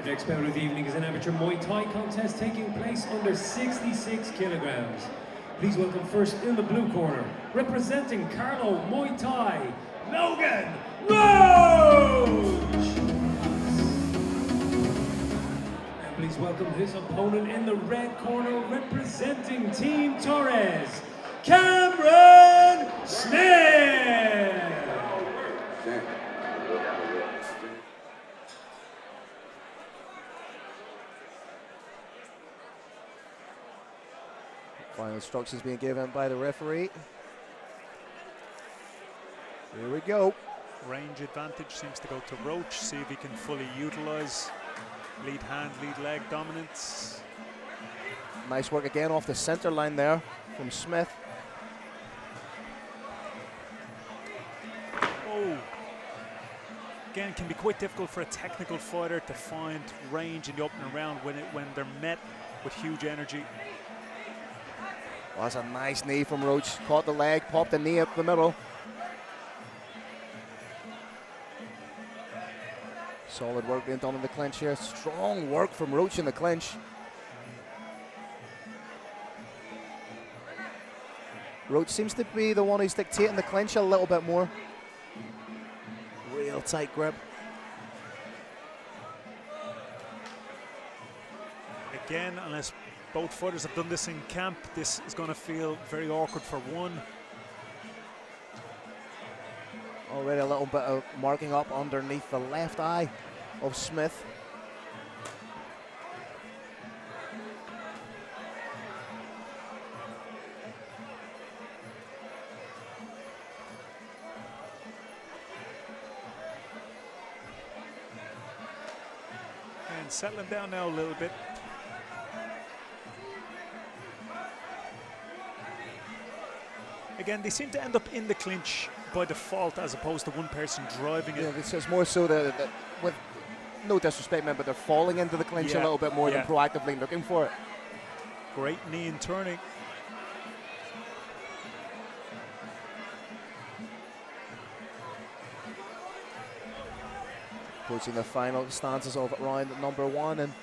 next bout of the evening is an amateur Muay Thai contest taking place under 66 kilograms. Please welcome first in the blue corner, representing Carlow Muay Thai, Logan Roche! And please welcome his opponent in the red corner, representing Team Torres, Cameron Smith! Final instructions being given by the referee. Here we go. Range advantage seems to go to Roche. See if he can fully utilize lead hand, lead leg dominance. Nice work again off the center line there from Smith. Oh. Again, can be quite difficult for a technical fighter to find range in the opening round when they're met with huge energy. Well, that's a nice knee from Roche. Caught the leg, popped the knee up the middle. Solid work being done in the clinch here. Strong work from Roche in the clinch. Roche seems to be the one who's dictating the clinch a little bit more. Real tight grip. Again, unless both fighters have done this in camp, this is going to feel very awkward for one. Already a little bit of marking up underneath the left eye of Smith. And settling down now a little bit. Again, they seem to end up in the clinch by default as opposed to one person driving it. Yeah, it's just more so that with no disrespect, man, but they're falling into the clinch a little bit more than proactively looking for it. Great knee and turning. Approaching the final stances of round number one, and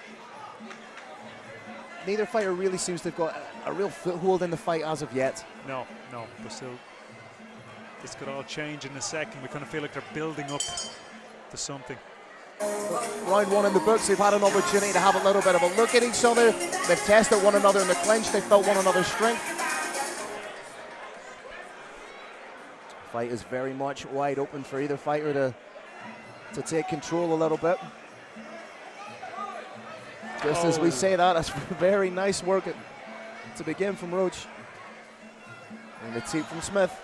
neither fighter really seems to have got a real foothold in the fight as of yet. No, but still, this could all change in a second. We kind of feel like they're building up to something. Round one in the books, they've had an opportunity to have a little bit of a look at each other. They've tested one another in the clinch, they felt one another's strength. Fight is very much wide open for either fighter to take control a little bit. Just as we say that, that's very nice work to begin from Roche. And the tee from Smith.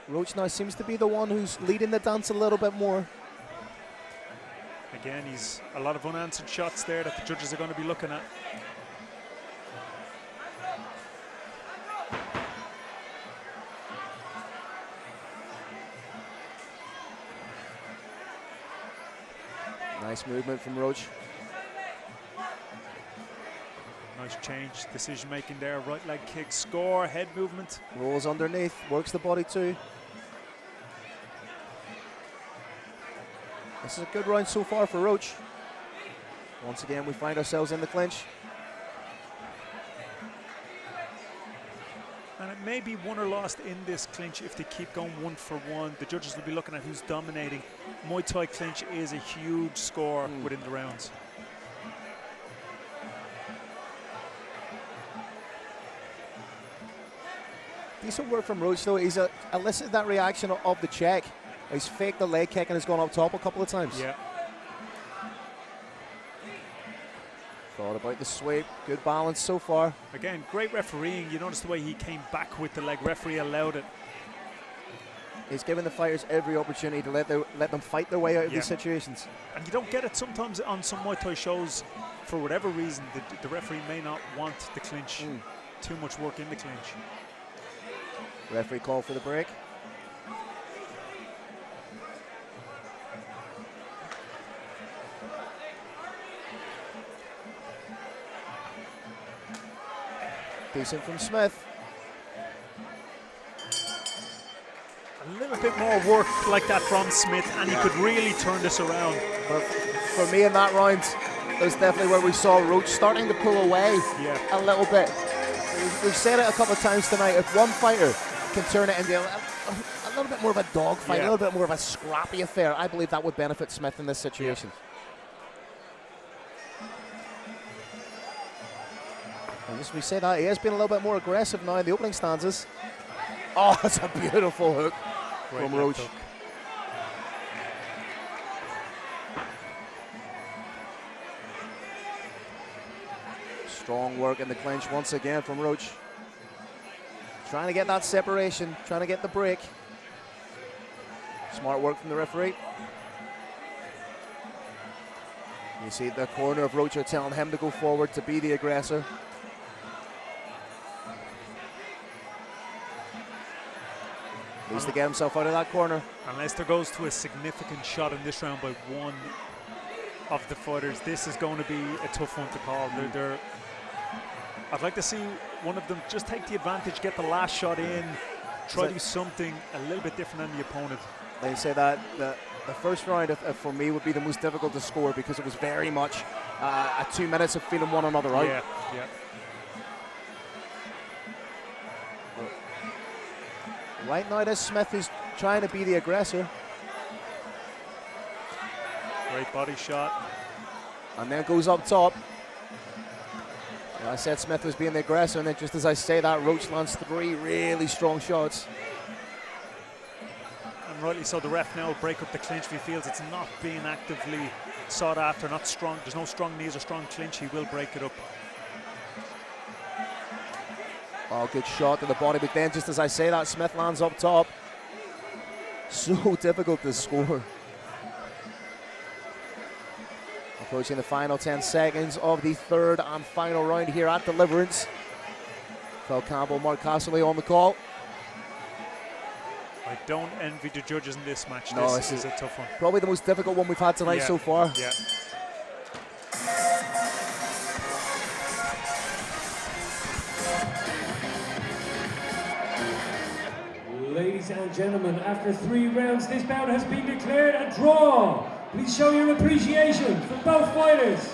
Roche now seems to be the one who's leading the dance a little bit more. Again, he's a lot of unanswered shots there that the judges are going to be looking at. Nice movement from Roche. Nice change, decision making there. Right leg kick, score, head movement. Rolls underneath, works the body too. This is a good round so far for Roche. Once again, we find ourselves in the clinch. And it may be won or lost in this clinch if they keep going 1 for 1. The judges will be looking at who's dominating. Muay Thai clinch is a huge score within the rounds. Decent work from Roche though. He's elicited that reaction of the check. He's faked the leg kick and has gone up top a couple of times. Yeah. Thought about the sweep. Good balance so far. Again, great refereeing. You notice the way he came back with the leg. Referee allowed it. He's given the fighters every opportunity to let them fight their way out of these situations. And you don't get it sometimes on some Muay Thai shows. For whatever reason, the referee may not want the clinch. Too much work in the clinch. Referee call for the break. Decent from Smith. A little bit more work like that from Smith, and he could really turn this around. But for me in that round, that's definitely where we saw Roche starting to pull away a little bit. We've said it a couple of times tonight. If one fighter can turn it into a little bit more of a dogfight, a little bit more of a scrappy affair, I believe that would benefit Smith in this situation. And just we say that, he has been a little bit more aggressive now in the opening stanzas. Oh, that's a beautiful hook from Roche. Strong work in the clinch once again from Roche. Trying to get that separation, trying to get the break. Smart work from the referee. You see the corner of Roche telling him to go forward, to be the aggressor. Needs to get himself out of that corner. Unless there goes to a significant shot in this round by one of the fighters, this is going to be a tough one to call. I'd like to see one of them just take the advantage, get the last shot in, try to do something a little bit different than the opponent. They say that the first round for me would be the most difficult to score because it was very much 2 minutes of feeling one another out. Yeah. Right now, it is Smith who's trying to be the aggressor. Great body shot. And then goes up top. I said Smith was being the aggressor, and then just as I say that, Roche lands 3 really strong shots. And rightly so, the ref now will break up the clinch if he feels it's not being actively sought after, not strong. There's no strong knees or strong clinch, he will break it up. Oh, good shot to the body, but then just as I say that, Smith lands up top. So difficult to score. Approaching the final 10 seconds of the third and final round here at Deliverance. Phil Campbell, Mark Castley on the call. I don't envy the judges in this match. No, this is a tough one. Probably the most difficult one we've had tonight so far. Yeah. Ladies and gentlemen, after 3 rounds, this bout has been declared a draw. Please show your appreciation for both fighters.